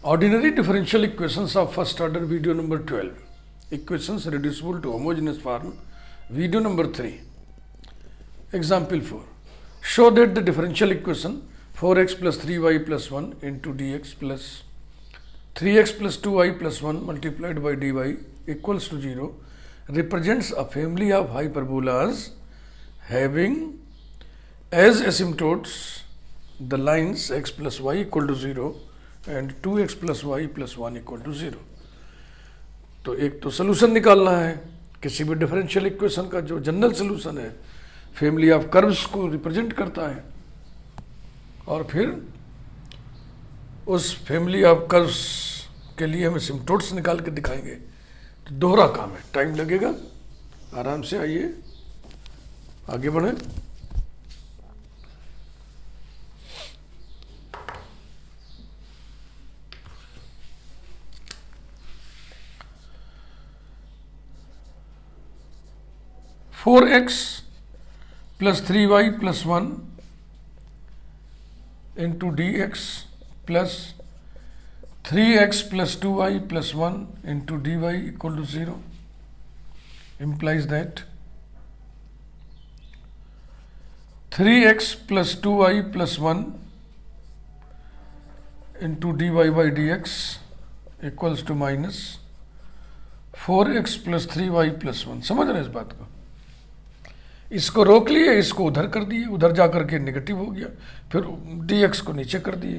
Ordinary differential equations of first order, video number 12. Equations reducible to homogeneous form, video number 3. Example 4. Show that the differential equation 4x plus 3y plus 1 into dx plus 3x plus 2y plus 1 multiplied by dy equals to 0 represents a family of hyperbolas having as asymptotes the lines x plus y equal to 0 and 2x plus Y plus 1 equal to 0। तो एक तो solution निकालना है किसी भी differential equation का, जो general solution है फैमिली ऑफ कर्व्स को रिप्रेजेंट करता है, और फिर उस फैमिली ऑफ कर्व्स के लिए हम सिम्पटोट्स निकाल के दिखाएंगे। तो दोहरा काम है, टाइम लगेगा, आराम से आइए आगे बढ़ें। Four X plus 3y plus 1 into D X plus 3x plus 2y plus 1 into D Y equal to 0 implies that 3x plus 2y plus 1 into D Y by D X equals to minus 4x plus 3y plus 1। समझ रहे हैं इस बात को? इसको रोक लिए, इसको उधर कर दिए, उधर जाकर के नेगेटिव हो गया, फिर dx को नीचे कर दिए।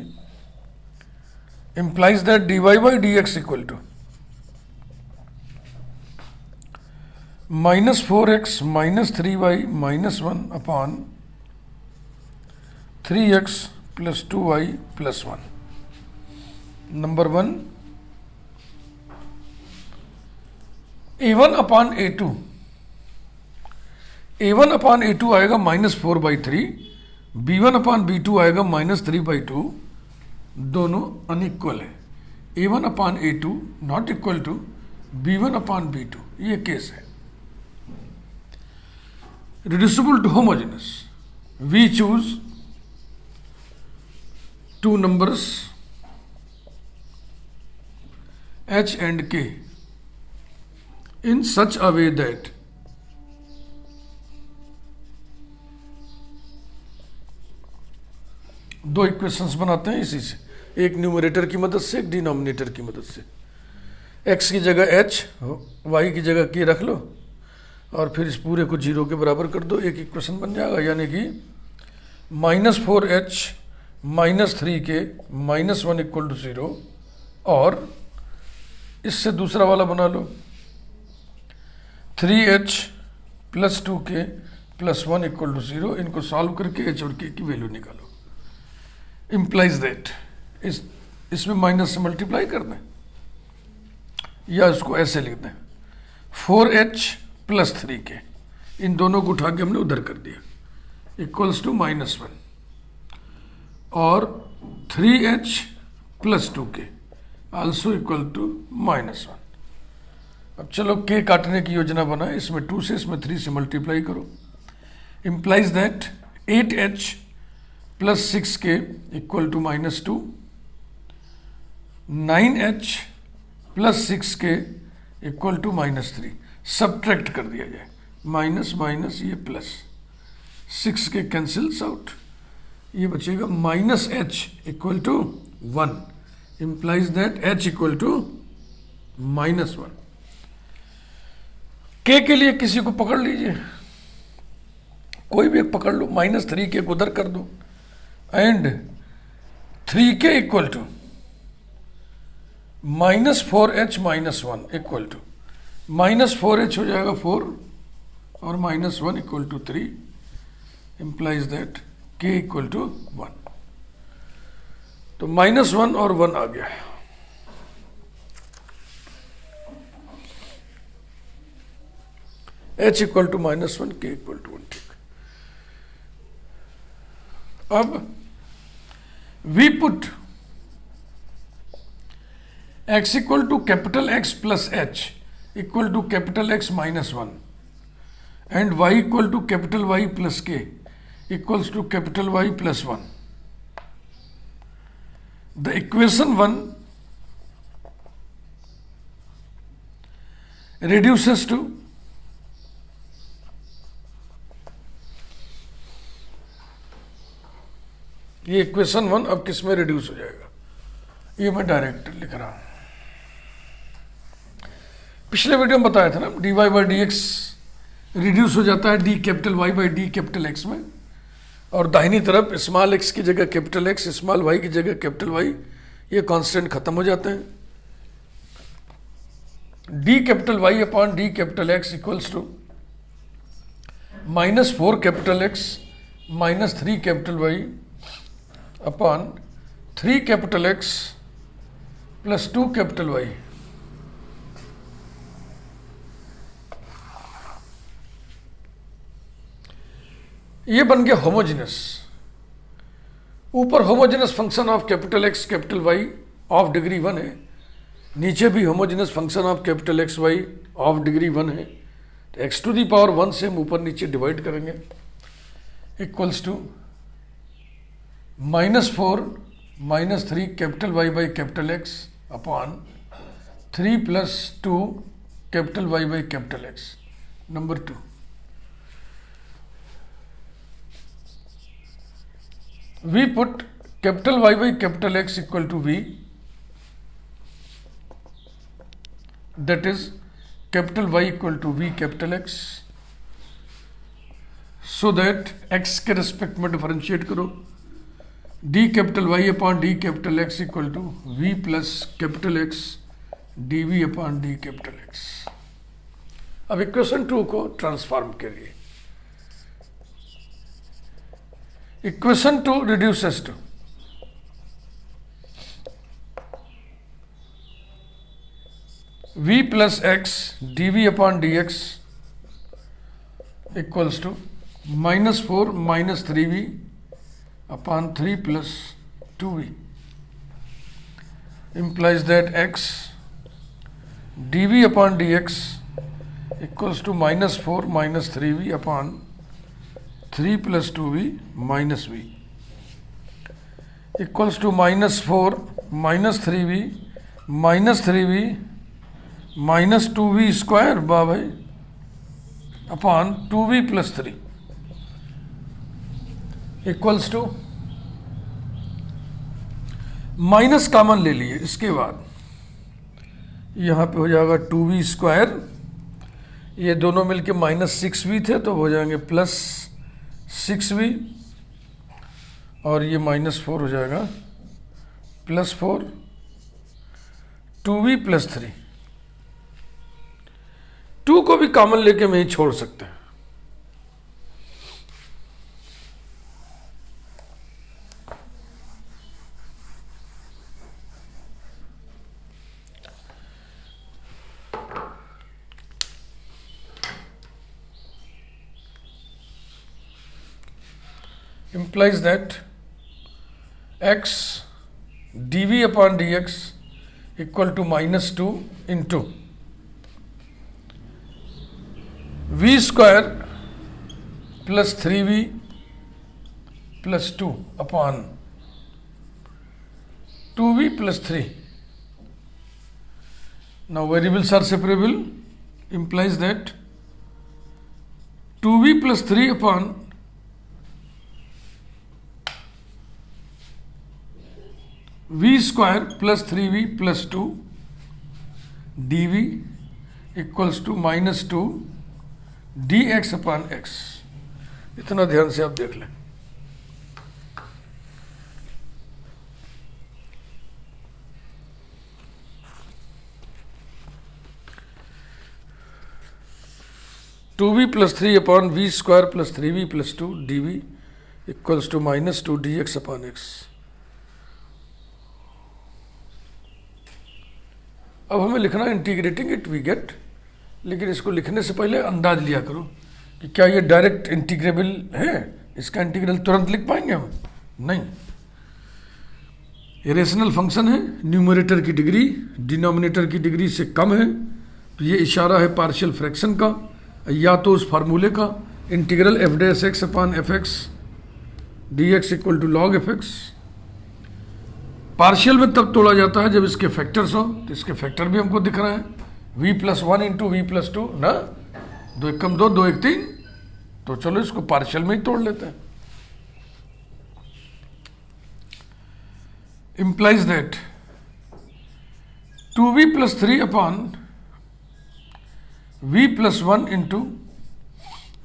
Implies that dy by D X equal to minus 4x minus 3y minus 1 upon 3x plus 2y plus 1। Number 1 a1 upon a2, a1 upon a2 आएगा माइनस 4/3, b1 अपॉन b2 आएगा minus 3/2। दोनों unequal है। a1 upon a2 not equal to b1 upon b2, ये case है। Reducible to homogeneous, we choose two numbers h and k in such a way that दो equations बनाते हैं इसी से, एक न्यूमरेटर की मदद से, एक डिनोमिनेटर की मदद से। x की जगह h, y की जगह k रख लो और फिर इस पूरे को 0 के बराबर कर दो, एक इक्वेशन बन जाएगा। यानी कि minus 4h minus 3k minus 1 equal to 0। और इससे दूसरा वाला बना लो 3h plus 2k plus 1 equal to 0। इनको सॉल्व करके h और k की वैल्यू निकालो। इम्प्लाइज दैट इसमें माइनस से मल्टीप्लाई कर दें या इसको ऐसे लिख दें 4h प्लस 3k, इन दोनों को उठा के हमने उधर कर दिया इक्वल्स टू माइनस 1, और 3h plus 2k also equal to minus 1। अब चलो k काटने की योजना बनाए, इसमें 2 से इसमें 3 से मल्टीप्लाई करो। Implies that 8h plus 6k equal to minus 2, 9h plus 6k equal to minus 3। Subtract कर दिया जाए, माइनस माइनस ये प्लस, 6k कैंसिल्स आउट, ये बचेगा minus h equal to 1। Implies that h equal to minus 1। k के लिए किसी को पकड़ लीजिए, कोई भी एक पकड़ लो, माइनस 3k को उधर कर दो and 3k equal to minus 4h minus 1 equal to minus 4h हो जाएगा 4 और minus 1 equal to 3। Implies that k equal to 1। तो माइनस 1 और 1 आ गया। h equal to minus 1, k equal to 1। ठीक, अब we put x equal to capital X plus h equal to capital X minus 1 and y equal to capital Y plus k equals to capital Y plus 1. The equation 1 reduces to ये equation 1 अब किस में reduce हो जाएगा, ये मैं direct लिख रहा हूं। पिछले वीडियो में बताया था ना, dy by D X reduce हो जाता है D capital Y by D capital X में, और दाहिनी तरफ स्मॉल एक्स की जगह कैपिटल एक्स, स्मॉल वाई की जगह कैपिटल वाई, ये कांस्टेंट खत्म हो जाते हैं। D capital Y upon D capital X equals to -4 capital X -3 capital Y upon 3 capital X plus 2 capital Y. ये बन गया होमोजेनस। ऊपर homogeneous function of capital X capital Y of degree 1 है, नीचे भी homogeneous function of capital X Y of degree 1 है। तो x to the power 1 से हम ऊपर नीचे डिवाइड करेंगे, equals to -4 -3 capital Y by capital X upon 3 plus 2 capital Y by capital X. Number 2, we put capital Y by capital X equal to V, that is capital Y equal to V capital X, so that X के respect में differentiate करो, D capital Y upon D capital X equal to V plus capital X dV upon D capital X। अब equation 2 को transform करिए। Equation 2 reduces to v plus x dv upon dx equals to -4 -3v upon 3 plus 2v, implies that x dv upon dx equals to -4 -3v upon 3 plus 2v minus v equals to -4 -3v minus 2v square by upon 2v plus 3 equals to minus common ले लिए। इसके बाद यहाँ पे हो जाएगा 2v square, ये दोनों मिलके -6v थे तो हो जाएंगे +6v, और ये -4 हो जाएगा +4, 2v प्लस 3। 2 को भी कॉमन लेके हम यही छोड़ सकते हैं। implies that x dv upon dx equal to -2 into v square plus 3v plus 2 upon 2v plus 3. Now variables are separable, implies that 2v plus 3 upon v square plus 3v plus 2 dv equals to -2 dx upon x। इतना ध्यान से आप देख लें। Two V plus 3 upon V square plus 3v plus 2 dv equals to -2 dx upon x। अब हमें लिखना integrating it we get, लेकिन इसको लिखने से पहले अंदाज लिया करो कि क्या ये डायरेक्ट इंटीग्रेबल है, इसका इंटीग्रल तुरंत लिख पाएंगे हम? नहीं, ये रेशनल फंक्शन है, न्यूमरेटर की डिग्री डिनोमिनेटर की डिग्री से कम है, तो ये इशारा है पार्शियल फ्रैक्शन का, या तो उस फार्मूले का integral F dash X upon F X D X equal to log F X. Partial में तब तोड़ा जाता है जब इसके फैक्टर्स हो, तो इसके फैक्टर भी हमको दिख रहे हैं, v+1 इंटू v+2 ना, 2 एकम 2, 2 एक 3, तो चलो इसको पार्शियल में ही तोड़ लेते हैं। implies that 2v+3 upon v+1 into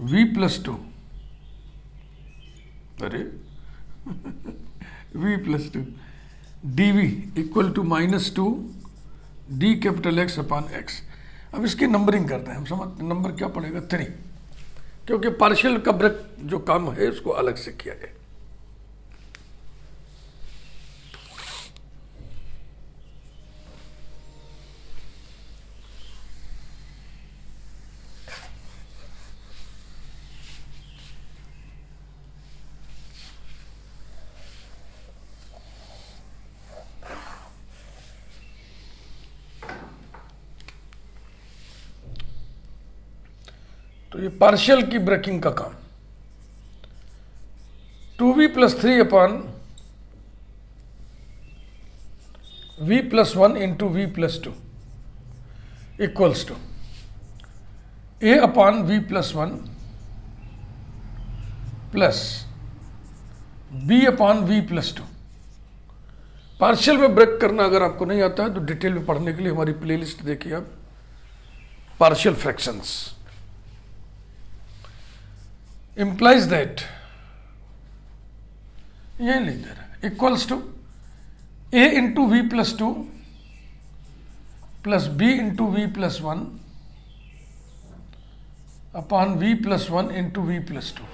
v+2, अरे v+2 dv equal to -2 d capital X upon X। अब इसकी नंबरिंग करते हैं हम, समझ नंबर क्या पड़ेगा 3, क्योंकि पार्शियल का ब्रेक जो काम है उसको अलग से किया गया। तो ये पार्शियल की ब्रेकिंग का काम, 2v+3 upon v+1 into v+2 equals to a upon v+1 plus b upon v+2। Partial में ब्रेक करना अगर आपको नहीं आता है तो डिटेल में पढ़ने के लिए हमारी प्लेलिस्ट देखिए आप, पार्शियल फ्रैक्शंस। implies that ये लिख दे रहा equals to a into v+2 plus b into v+1 upon v+1 into v+2।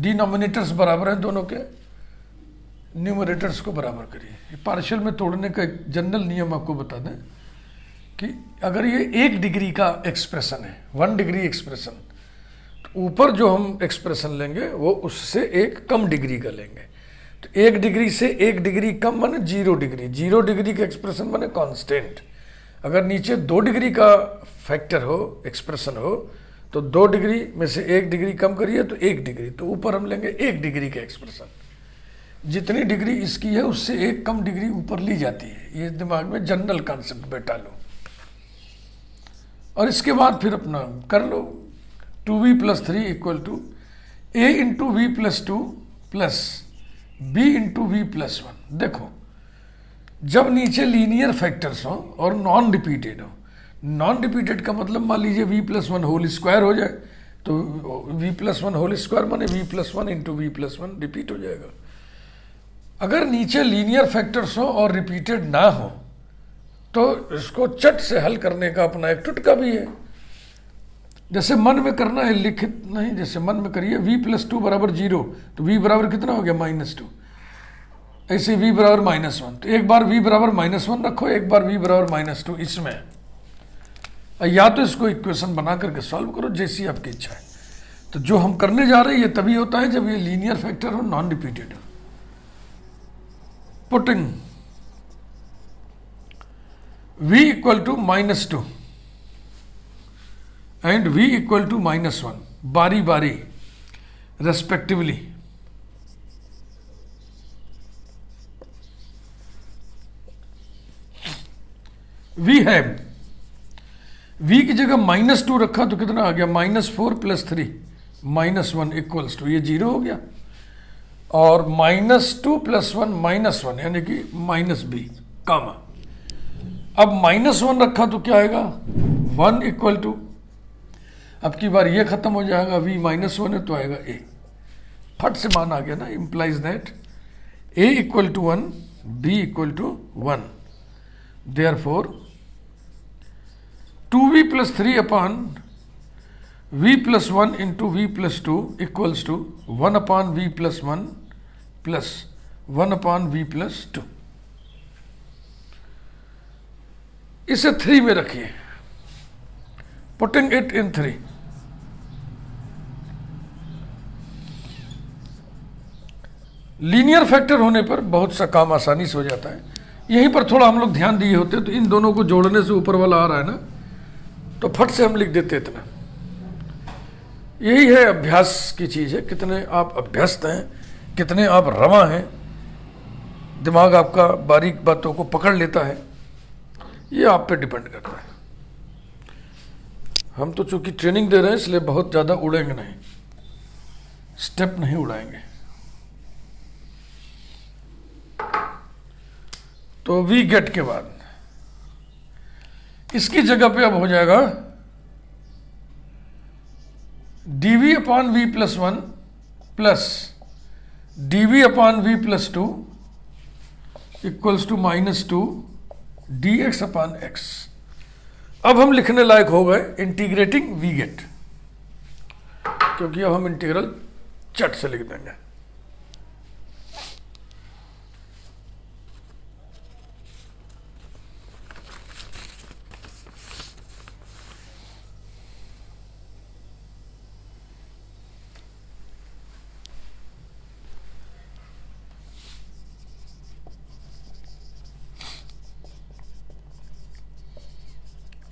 Denominators बराबर हैं दोनों के, न्यूमरेटर्स को बराबर करिए। ये पार्शियल में तोड़ने का एक जनरल नियम आपको बता दें कि अगर ये 1 डिग्री का एक्सप्रेशन है, 1 डिग्री एक्सप्रेशन, ऊपर जो हम एक्सप्रेशन लेंगे वो उससे एक कम डिग्री का लेंगे। तो 1 डिग्री से 1 डिग्री कम माने 0 डिग्री, 0 डिग्री का एक्सप्रेशन माने कांस्टेंट। अगर नीचे 2 डिग्री का फैक्टर हो, एक्सप्रेशन हो, तो 2 डिग्री में से 1 डिग्री कम करिए तो 1 डिग्री, तो ऊपर हम लेंगे 1 डिग्री का एक्सप्रेशन। जितनी डिग्री इसकी है उससे एक कम डिग्री ऊपर ली जाती है। ये दिमाग में जनरल कॉन्सेप्ट बैठा लो, और इसके बाद फिर अपना कर लो। 2v+3 equal to a into v+2 plus b into v+1। देखो, जब नीचे लीनियर फैक्टर्स हो और नॉन रिपीटेड हो, नॉन रिपीटेड का मतलब मान लीजिए v+1 होल स्क्वायर हो जाए, तो v+1 होल स्क्वायर माने v+1 इंटू v+1 रिपीट हो जाएगा। अगर नीचे लीनियर फैक्टर्स हो और रिपीटेड ना हो तो इसको चट से हल करने का अपना एक टुटका भी है। जैसे मन में करना है, लिखित नहीं, जैसे मन में करिए v+2 बराबर 0, तो v बराबर कितना हो गया -2। ऐसे v बराबर -1, तो एक बार v बराबर -1 रखो, एक बार v बराबर -2 इसमें, या तो इसको इक्वेशन बना करके सॉल्व करो जैसी आपकी इच्छा है। तो जो हम करने जा रहे हैं ये तभी होता है जब ये लीनियर फैक्टर हो, नॉन रिपीटेड हो। Putting v equal to -2 and v equal to -1 बारी बारी रेस्पेक्टिवली, v है, v की जगह -2 रखा तो कितना आ गया -4 + 3 -1 इक्वल्स टू, ये 0 हो गया, और -2 + 1 -1 यानी कि -b कामा। अब -1 रखा तो क्या आएगा 1 इक्वल टू, अब की बार ये खत्म हो जाएगा, v -1 है तो आएगा a, फट से मान आ गया ना। Implies that a equal to 1 b equal to 1, therefore 2v + 3 अपॉन v + 1 into v + 2 equals to 1 upon v + 1 plus 1 upon v + 2। इसे 3 में रखिए, putting it in 3, linear factor होने पर बहुत सा काम आसानी से हो जाता है। यहीं पर थोड़ा हम लोग ध्यान दिए होते तो इन दोनों को जोड़ने से ऊपर वाला आ रहा है ना, तो फट से हम लिख देते इतना। यही है अभ्यास की चीज़ है, कितने आप अभ्यस्त हैं, कितने आप रवा हैं, दिमाग आपका बारीक बातों को पकड़ लेता है, ये आप पे डिपेंड करता है। हम तो चूंकि ट्रेनिंग दे रहे हैं इसलिए बहुत ज़्यादा उड़ेंगे नहीं, स्टेप नहीं उड़ाएंगे। तो वी गेट के बाद इसकी जगह पे अब हो जाएगा dv upon V plus 1 plus dv upon V plus 2 equals to -2 dx upon x। अब हम लिखने लायक हो गए इंटीग्रेटिंग वी गेट, क्योंकि अब हम इंटीग्रल चट से लिख देंगे।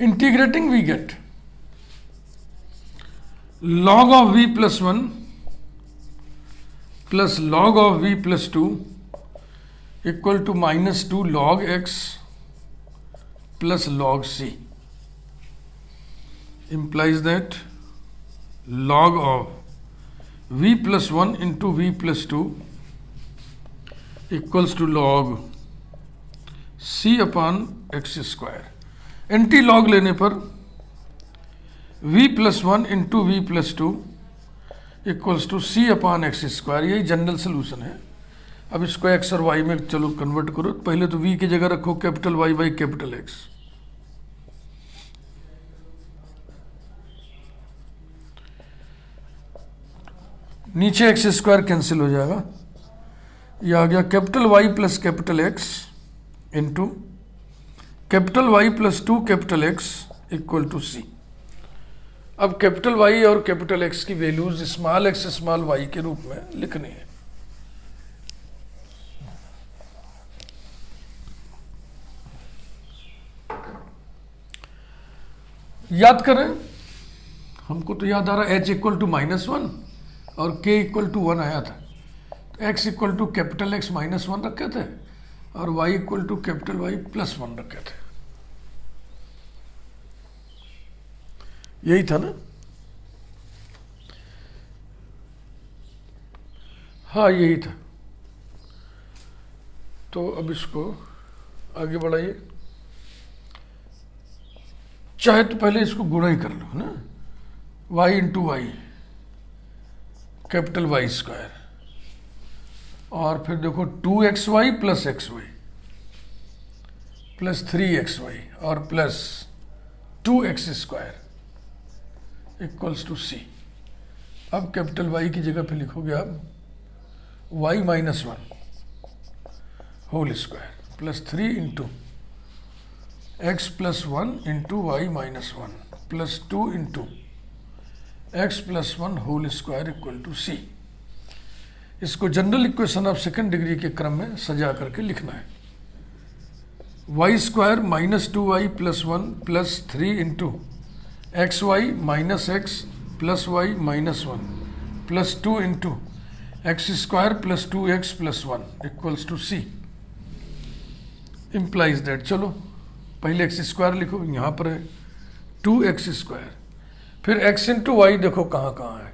Integrating we get log of v plus 1 plus log of v plus 2 equal to -2 log x plus log c implies that log of v plus 1 into v plus 2 equals to log c upon x square। Anti log लेने पर v plus 1 into v plus 2 equals to c upon x square. यही general solution है। अब इसको x और y में चलो convert करो। पहले तो v की जगह रखो capital Y by capital X, नीचे एक्स स्क्वायर कैंसिल हो जाएगा, ये आ गया capital Y plus capital X into capital Y plus 2 capital X equal to C। अब कैपिटल Y और कैपिटल X की values small x small y के रूप में लिखनी है। याद करें, हमको तो याद आ रहा है h इक्वल टू -1 और k इक्वल टू 1 आया था, तो x equal to capital X -1 रखे थे और y equal to capital Y plus 1 रखे थे। यही था ना? हाँ यही था। तो अब इसको आगे बढ़ाइए। चाहे तो पहले इसको गुणा ही कर लो, है ना, y into y capital Y square, और फिर देखो 2xy plus xy plus 3xy और plus 2x square equals to c। अब कैपिटल Y की जगह पे लिखोगे आप y minus 1 whole square plus 3 into x plus 1 into y minus 1 plus 2 into x plus 1 whole square equal to c। इसको general equation of second degree के क्रम में सजा करके लिखना है। Y square minus 2y plus 1 plus 3 into x y minus x plus y minus 1 plus 2 into x square plus 2x plus 1 equals to c implies that. चलो पहले x square लिखो, यहाँ पर है 2x स्क्वायर, फिर x इंटू वाई देखो कहाँ कहाँ है,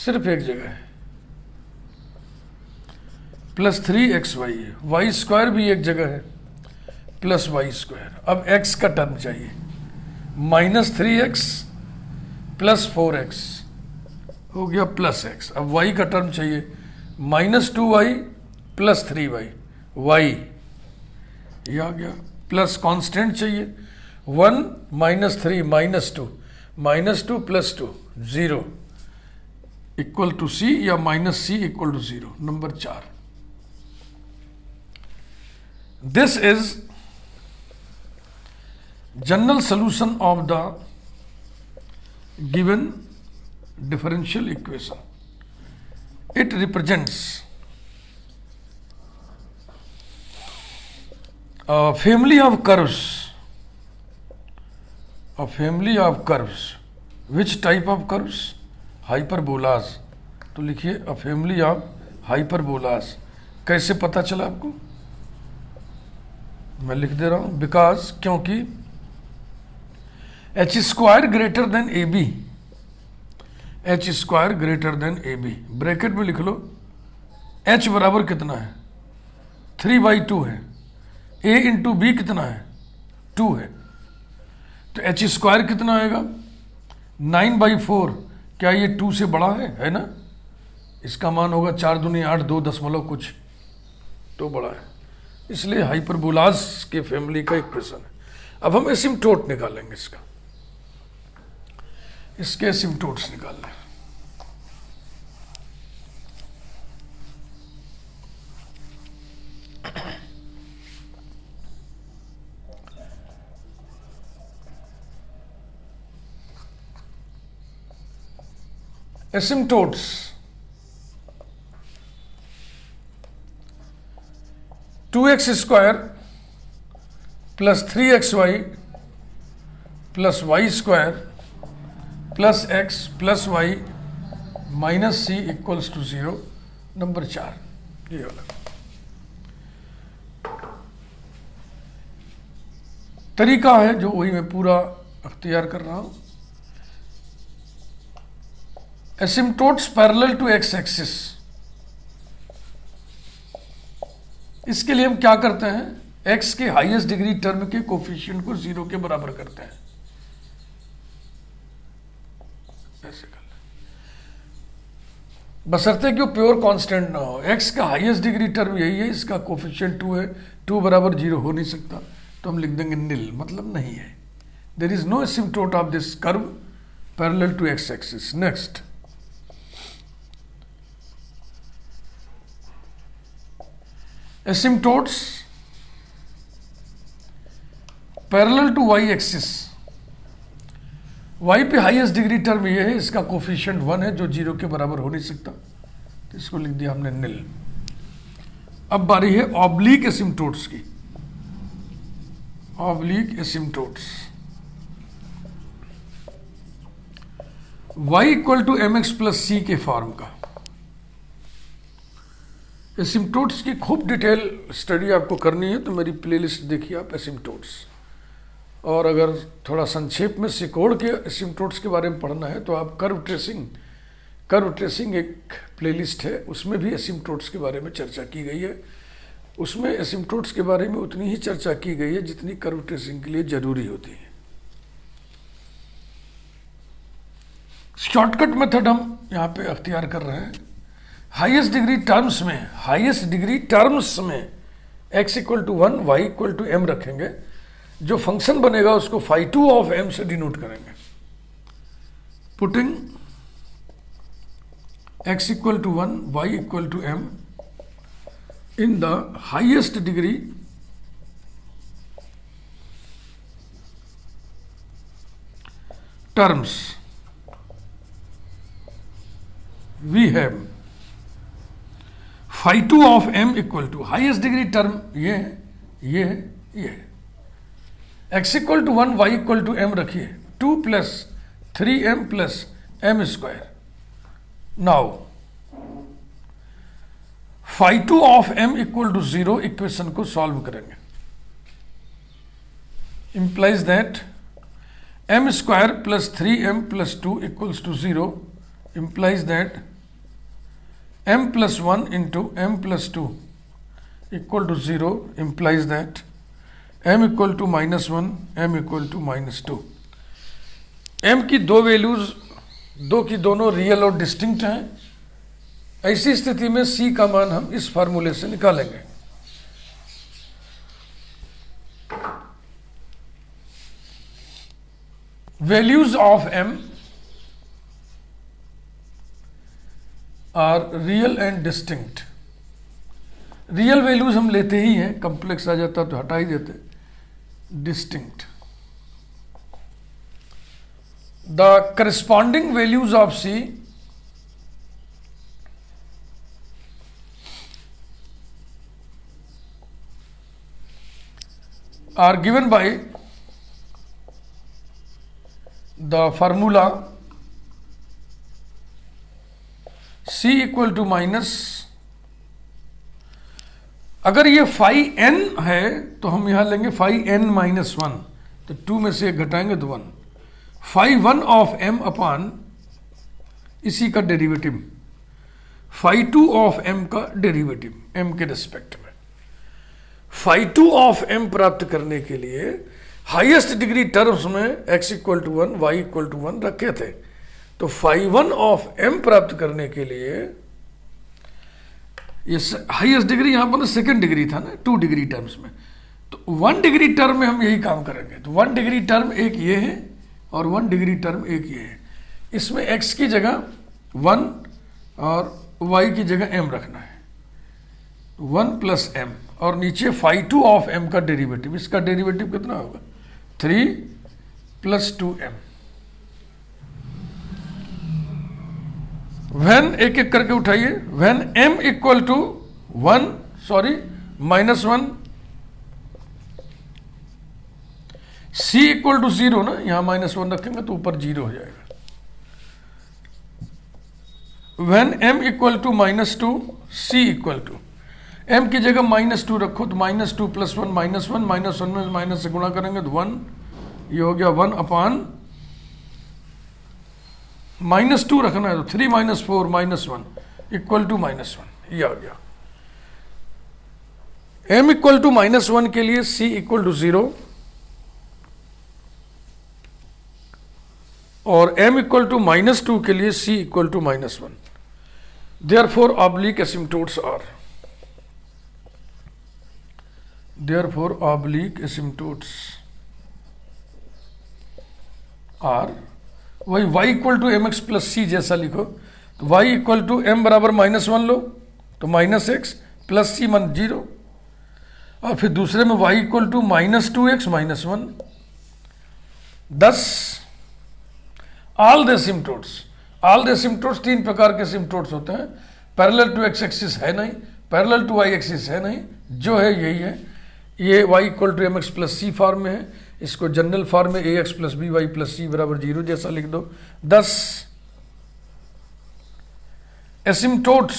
सिर्फ एक जगह है, प्लस 3xy है, वाई स्क्वायर भी एक जगह है, प्लस वाई स्क्वायर। अब x का टर्म चाहिए, माइनस 3x प्लस 4x हो गया प्लस x। अब y का टर्म चाहिए, minus 2y plus 3y, y ये आ गया, प्लस कांस्टेंट चाहिए 1 minus 3 minus 2 plus 2 0 equal to c या minus c equal to 0। Number 4, this is general solution of the given differential equation. It represents a family of curves. A family of curves. Which type of curves? Hyperbolas. तो लिखिए a family of hyperbolas. कैसे पता चला आपको? मैं लिख दे रहा हूं, because क्योंकि h square greater than a b, h square greater than a b, bracket में लिख लो एच बराबर कितना है 3/2 है, ए इंटू बी कितना है 2 है, तो एच स्क्वायर कितना आएगा 9/4। क्या ये 2 से बड़ा है ना? इसका मान होगा 4 दूनी 8, 2 दशमलव कुछ, तो बड़ा है, इसलिए हाइपरबोलास के फैमिली का इक्वेशन है। अब हम एसिम्प्टोट निकालेंगे इसका, इसके एसिम्प्टोट्स निकाल लें। Asymptotes to x square plus 3xy plus y square plus x plus y minus c equals to 0, number 4, ये वाला तरीका है जो वही मैं पूरा अख्तियार कर रहा हूं। Asymptotes parallel to x axis, इसके लिए हम क्या करते हैं, एक्स के हाईएस्ट डिग्री टर्म के कोफिशिएंट को 0 के बराबर करते हैं, ऐसे कर लें, बशर्ते कि वो प्योर कांस्टेंट ना हो। एक्स का हाईएस्ट डिग्री टर्म यही है, इसका कोफिशिएंट 2 है, 2 बराबर 0 हो नहीं सकता, तो हम लिख देंगे निल, मतलब नहीं है। There is no asymptote of this curve parallel to x axis. Next, asymptotes parallel to y axis, y पे हाईएस्ट डिग्री टर्म ये है, इसका कोफिशिएंट 1 है जो 0 के बराबर हो नहीं सकता, तो इसको लिख दिया हमने निल। अब बारी है ऑब्लिक एसिम्प्टोट्स की, oblique asymptotes y equal to M X plus C के फॉर्म का। एसिम्प्टोट्स की खूब डिटेल स्टडी आपको करनी है तो मेरी प्लेलिस्ट देखिए आप, एसिम्प्टोट्स। और अगर थोड़ा संक्षेप में सिकोड़ के एसिम्प्टोट्स के बारे में पढ़ना है तो आप कर्व ट्रेसिंग एक प्लेलिस्ट है, उसमें भी एसिम्प्टोट्स के बारे में चर्चा की गई है। उसमें एसिम्प्टोट्स के बारे में उतनी ही चर्चा की गई है जितनी कर्व ट्रेसिंग के लिए जरूरी होती है। शॉर्टकट मेथड हम यहाँ पे अख्तियार कर रहे हैं। हाईएस्ट डिग्री टर्म्स में x equal to 1, y equal to m रखेंगे, जो फंक्शन बनेगा उसको φ2 ऑफ m से डिनोट करेंगे। Putting x equal to 1, y equal to m in the highest degree terms we have φ2 of m equal to highest degree term ये है x equal to 1, y equal to m रखिए, 2 plus 3m plus m square. Now φ2 of m equal to 0 equation को solve करेंगे, implies that m square plus 3m plus 2 equals to 0, implies that m plus 1 into m plus 2 equal to 0, implies that m equal to -1, m equal to -2। m की दो values, दो की दोनों real और distinct हैं। ऐसी स्थिति में c का मान हम इस फार्मूले से निकालेंगे। Values of m are real and distinct. Real values हम लेते ही हैं, कॉम्प्लेक्स आ जाता तो हटा ही देते। Distinct, the corresponding values of c are given by the formula c equal to minus, अगर ये फाई n है तो हम यहां लेंगे फाई n -1, तो 2 में से एक घटाएंगे तो 1, फाई 1 ऑफ m अपान इसी का डेरिवेटिव, फाई 2 ऑफ m का डेरिवेटिव m के रिस्पेक्ट में। फाई 2 ऑफ m प्राप्त करने के लिए हाईएस्ट डिग्री टर्म्स में x equal to 1 y equal to 1 रखे थे। तो फाई 1 ऑफ m प्राप्त करने के लिए ये हाईएस्ट डिग्री यहां पर सेकेंड डिग्री था ना, 2 डिग्री टर्म्स में, तो 1 डिग्री टर्म में हम यही काम करेंगे। तो 1 डिग्री टर्म एक ये है और 1 डिग्री टर्म एक ये है। इसमें x की जगह 1 और y की जगह m रखना है, 1 प्लस m, और नीचे फाई 2 ऑफ m का डेरिवेटिव, इसका डेरिवेटिव कितना होगा 3 प्लस 2m। व्हेन एक एक करके उठाइए, when m equal to 1 sorry minus 1, c equal to 0 ना, यहां माइनस 1 रखेंगे तो ऊपर 0 हो जाएगा। When m equal to minus 2, c equal to, m की जगह माइनस 2 रखो तो माइनस 2 प्लस 1 माइनस 1, माइनस 1 में माइनस से गुणा करेंगे तो 1, ये हो गया 1 अपान माइनस 2 रखना है तो 3 minus 4 minus 1 equal to minus 1, ये आ गया। m इक्वल टू माइनस 1 के लिए c इक्वल टू 0 और m इक्वल टू माइनस 2 के लिए c equal to minus 1। Therefore oblique asymptotes are, therefore oblique asymptotes are, वही y equal to M X plus C जैसा लिखो, तो y इक्वल टू m बराबर माइनस 1 लो तो माइनस एक्स प्लस सी मन 0, और फिर दूसरे में y equal to minus 2x minus 1। Thus all the asymptotes, all the asymptotes 3 प्रकार के एसिम्प्टोट्स होते हैं, पैरेलल टू x एक्सिस है नहीं, पैरेलल टू y एक्सिस है नहीं, जो है यही है। ये y equal to M X plus C form में है, इसको जनरल फॉर्म में A X plus B Y plus C बराबर 0 जैसा लिख दो। 10 एसिम्प्टोट्स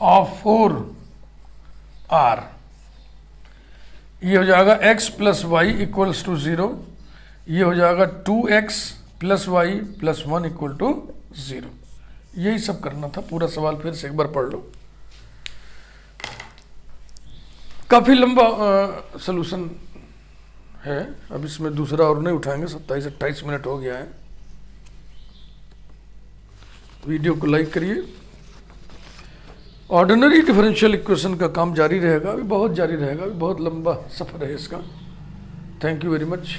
ऑफ 4 आर, ये हो जाएगा x plus y equals to 0, ये हो जाएगा 2x plus Y plus 1 equal to 0। यही सब करना था। पूरा सवाल फिर से एक बार पढ़ लो, काफी लंबा सॉल्यूशन है। अब इसमें दूसरा और नहीं उठाएंगे, 27-28 मिनट हो गया है। वीडियो को लाइक करिए। ऑर्डिनरी डिफरेंशियल इक्वेशन का काम जारी रहेगा, अभी बहुत जारी रहेगा, अभी बहुत लंबा सफर है इसका। Thank you very much.